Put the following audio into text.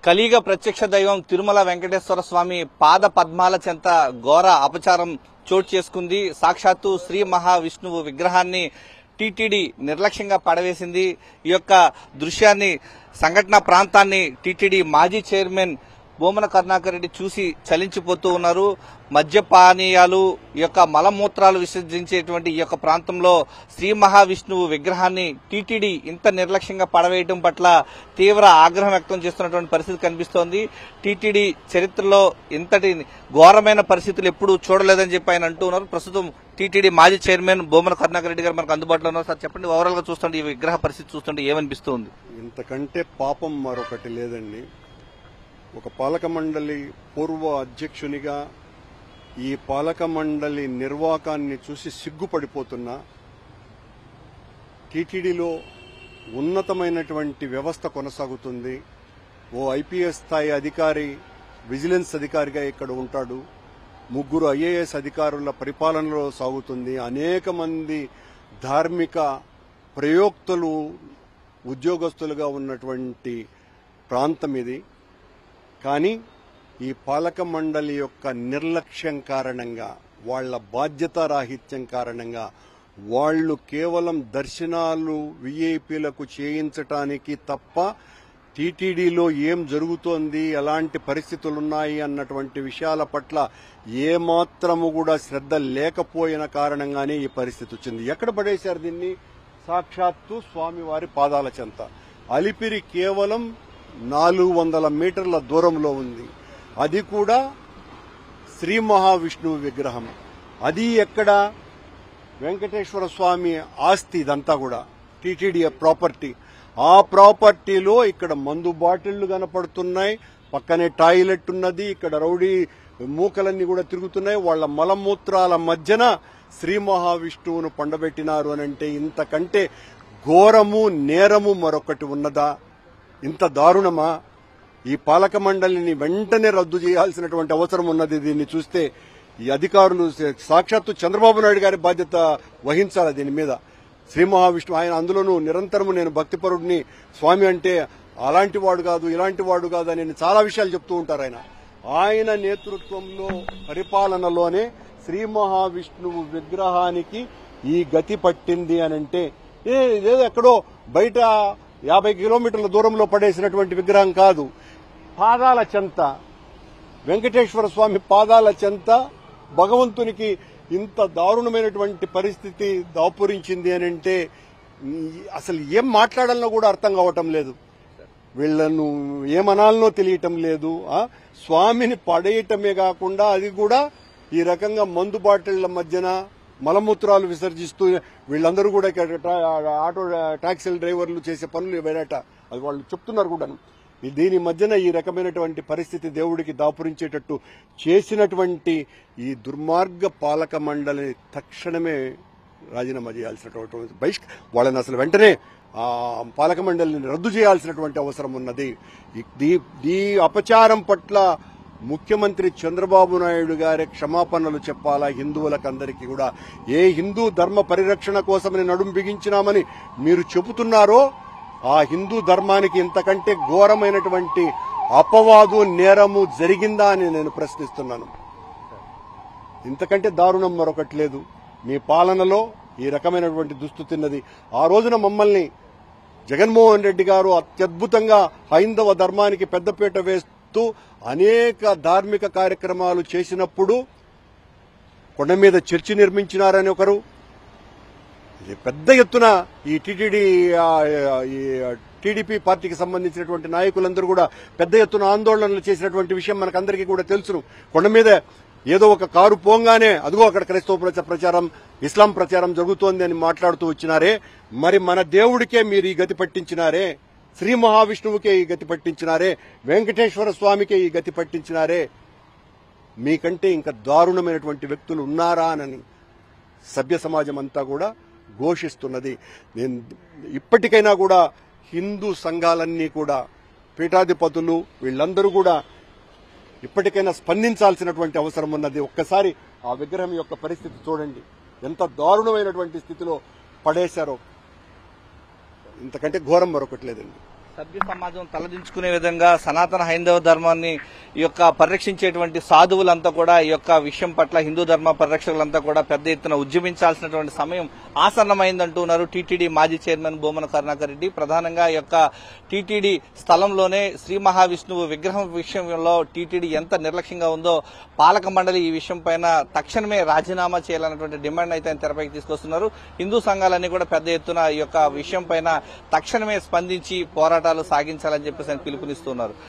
కలియుగ ప్రత్యక్ష దైవం తిరుమల వెంకటేశ్వర స్వామి పాద పద్మాల చెంత ఘోర అపచారం చోటు చేసుకుంది. సాక్షాత్తు శ్రీ మహావిష్ణువు విగ్రహాన్ని టీటీడీ నిర్లక్ష్యంగా పడవేసింది. ఈ యొక్క దృశ్యాన్ని, సంఘటన ప్రాంతాన్ని టీటీడీ మాజీ చైర్మన్ బోమన కరుణాకర్ రెడ్డి చూసి చలించిపోతూ ఉన్నారు. మద్యపానీయాలు, ఈ యొక్క మలమూత్రాలు విసర్జించేటువంటి ఈ యొక్క ప్రాంతంలో శ్రీ మహావిష్ణువు విగ్రహాన్ని టీటీడీ ఇంత నిర్లక్ష్యంగా పడవేయడం పట్ల తీవ్ర ఆగ్రహం వ్యక్తం చేస్తున్నటువంటి పరిస్థితి కనిపిస్తోంది. టీటీడీ చరిత్రలో ఇంతటి ఘోరమైన పరిస్థితులు ఎప్పుడూ చూడలేదని చెప్పి ఆయన అంటూ ఉన్నారు. ప్రస్తుతం టీటీడీ మాజీ చైర్మన్ బోమన కరుణాకర్ రెడ్డి గారు మనకు అందుబాటులో ఉన్నారు. సార్ చెప్పండి, ఓవరాల్ గా చూస్తుంటే ఈ విగ్రహ పరిస్థితి చూస్తుంటే ఏమనిపిస్తుంది? ఇంతకంటే పాపం మరొకటి లేదండి. ఒక పాలక మండలి పూర్వ అధ్యక్షునిగా ఈ పాలక మండలి నిర్వాకాన్ని చూసి సిగ్గుపడిపోతున్నా, టీటీడీలో ఉన్నతమైనటువంటి వ్యవస్థ కొనసాగుతుంది. ఓ ఐపీఎస్ స్థాయి అధికారి విజిలెన్స్ అధికారిగా ఇక్కడ ఉంటాడు. 3 ఐఏఎస్ అధికారుల పరిపాలనలో సాగుతుంది. అనేక మంది ధార్మిక ప్రయోక్తలు ఉద్యోగస్తులుగా ఉన్నటువంటి ప్రాంతం ఇది. కానీ ఈ పాలక మండలి యొక్క నిర్లక్ష్యం కారణంగా, వాళ్ల బాధ్యతారాహిత్యం కారణంగా, వాళ్లు కేవలం దర్శనాలు వీఐపీలకు చేయించటానికి తప్ప టీటీడీలో ఏం జరుగుతోంది, ఎలాంటి పరిస్థితులున్నాయి అన్నటువంటి విషయాల పట్ల ఏమాత్రము కూడా శ్రద్ధ లేకపోయిన కారణంగానే ఈ పరిస్థితి వచ్చింది. ఎక్కడ పడేశారు దీన్ని? సాక్షాత్తు స్వామివారి పాదాల చెంత. అలిపిరి కేవలం 400 మీటర్ల దూరంలో ఉంది. అది కూడా శ్రీ మహావిష్ణువు విగ్రహం. అది ఎక్కడ? వెంకటేశ్వర స్వామి ఆస్తి. ఇదంతా కూడా టీటీడీ ప్రాపర్టీ. ఆ ప్రాపర్టీలో ఇక్కడ మందు బాటిళ్లు కనపడుతున్నాయి, పక్కనే టాయిలెట్ ఉన్నది, ఇక్కడ రౌడీ మూకలన్నీ కూడా తిరుగుతున్నాయి. వాళ్ల మలమూత్రాల మధ్యన శ్రీ మహావిష్ణువును పండబెట్టినారు అనంటే ఇంతకంటే ఘోరము, నేరము మరొకటి ఉన్నదా? ఇంత దారుణమా? ఈ పాలక మండలిని వెంటనే రద్దు చేయాల్సినటువంటి అవసరం ఉన్నది. దీన్ని చూస్తే ఈ అధికారులు సాక్షాత్తు చంద్రబాబు నాయుడు గారి బాధ్యత వహించాలి దీని మీద. శ్రీ మహావిష్ణువు ఆయన అందులోనూ నిరంతరము నేను భక్తిపరుడిని, స్వామి అంటే అలాంటి వాడు కాదు, ఇలాంటి వాడు కాదు అని చాలా విషయాలు చెప్తూ ఉంటారు. ఆయన నేతృత్వంలో పరిపాలనలోనే శ్రీ మహావిష్ణువు విగ్రహానికి ఈ గతి పట్టింది అనంటే ఏదో ఎక్కడో బయట 50 కిలోమీటర్ల దూరంలో పడేసినటువంటి విగ్రహం కాదు. పాదాల చెంత, వెంకటేశ్వర స్వామి పాదాల చెంత భగవంతునికి ఇంత దారుణమైనటువంటి పరిస్థితి దాపురించింది అనంటే అసలు ఏం మాట్లాడాలనో కూడా అర్థం కావటం లేదు. వీళ్లను ఏమనాలనో తెలియటం లేదు. స్వామిని పడేయటమే కాకుండా అది కూడా ఈ రకంగా మందు బాటిళ్ల మధ్యన మలమూత్రాలు విసర్జిస్తూ వీళ్ళందరూ కూడా ఆటో టాక్సీల డ్రైవర్లు చేసే పనులు వేరట, అది వాళ్ళు చెప్తున్నారు కూడా. దీని మధ్యన ఈ రకమైనటువంటి పరిస్థితి దేవుడికి దాపురించేటట్టు చేసినటువంటి ఈ దుర్మార్గ పాలక మండలిని తక్షణమే రాజీనామా చేయాల్సినటువంటి వాళ్ళని అసలు వెంటనే ఆ పాలక మండలిని రద్దు చేయాల్సినటువంటి అవసరం ఉన్నది. ఈ అపచారం పట్ల ముఖ్యమంత్రి చంద్రబాబు నాయుడు గారి క్షమాపణలు చెప్పాలా హిందువులకందరికీ కూడా. ఏ హిందూ ధర్మ పరిరక్షణ కోసమని నడుం బిగించినామని మీరు చెబుతున్నారో ఆ హిందూ ధర్మానికి ఇంతకంటే ఘోరమైనటువంటి అపవాదు, నేరము జరిగిందా అని నేను ప్రశ్నిస్తున్నాను. ఇంతకంటే దారుణం మరొకటి లేదు. మీ పాలనలో ఈ రకమైనటువంటి దుస్థితిన్నది. ఆ రోజున మమ్మల్ని జగన్మోహన్ రెడ్డి గారు అత్యద్భుతంగా హైందవ ధర్మానికి పెద్దపీట వేస్తూ అనేక ధార్మిక కార్యక్రమాలు చేసినప్పుడు కొండ మీద చర్చి నిర్మించినారని ఒకరు, పెద్ద ఎత్తున ఈ టీడీపీ పార్టీకి సంబంధించినటువంటి నాయకులందరూ కూడా పెద్ద ఎత్తున ఆందోళనలు చేసినటువంటి విషయం మనకందరికీ కూడా తెలుసును. కొండ మీద ఏదో ఒక కారు పోంగానే అదిగో అక్కడ క్రైస్తవ ప్రచారం, ఇస్లాం ప్రచారం జరుగుతోంది అని మాట్లాడుతూ వచ్చినారే. మరి మన దేవుడికే మీరు ఈ గతి పట్టించినారే, శ్రీ మహావిష్ణువుకే ఈ గతి పట్టించినారే, వెంకటేశ్వర స్వామికే ఈ గతి పట్టించినారే. మీకంటే ఇంకా దారుణమైనటువంటి వ్యక్తులు ఉన్నారా అని సభ్య సమాజం అంతా కూడా ఘోషిస్తున్నది. నేను ఇప్పటికైనా కూడా హిందూ సంఘాలన్నీ కూడా, పీఠాధిపతులు వీళ్ళందరూ కూడా ఇప్పటికైనా స్పందించాల్సినటువంటి అవసరం ఉన్నది. ఒక్కసారి ఆ విగ్రహం యొక్క పరిస్థితి చూడండి, ఎంత దారుణమైనటువంటి స్థితిలో పడేశారో. ఇంతకంటే ఘోరం మరొకటి లేదండి. సభ్య సమాజం తలదించుకునే విధంగా సనాతన హైందవ ధర్మాన్ని ఈ యొక్క పరిరక్షించేటువంటి సాధువులంతా కూడా ఈ యొక్క విషయం పట్ల హిందూ ధర్మ పరిరక్షకులంతా కూడా పెద్ద ఎత్తున ఉద్యమించాల్సినటువంటి సమయం ఆసన్నమైందంటున్నారు టీటీడీ మాజీ చైర్మన్ బొమ్మన కరుణాకర్ రెడ్డి. ప్రధానంగా ఈ యొక్క టీటీడీ స్థలంలోనే శ్రీ మహావిష్ణువు విగ్రహం విషయంలో టీటీడీ ఎంత నిర్లక్ష్యంగా ఉందో పాలక మండలి ఈ విషయం పైన తక్షణమే రాజీనామా చేయాలన్నటువంటి డిమాండ్ అయితే ఆయన తెరపైకి తీసుకొస్తున్నారు. హిందూ సంఘాలన్నీ కూడా పెద్ద ఎత్తున ఈ యొక్క విషయం పైన తక్షణమే స్పందించి పోరాటాలు సాగించాలని చెప్పేసి ఆయన పిలుపునిస్తున్నారు.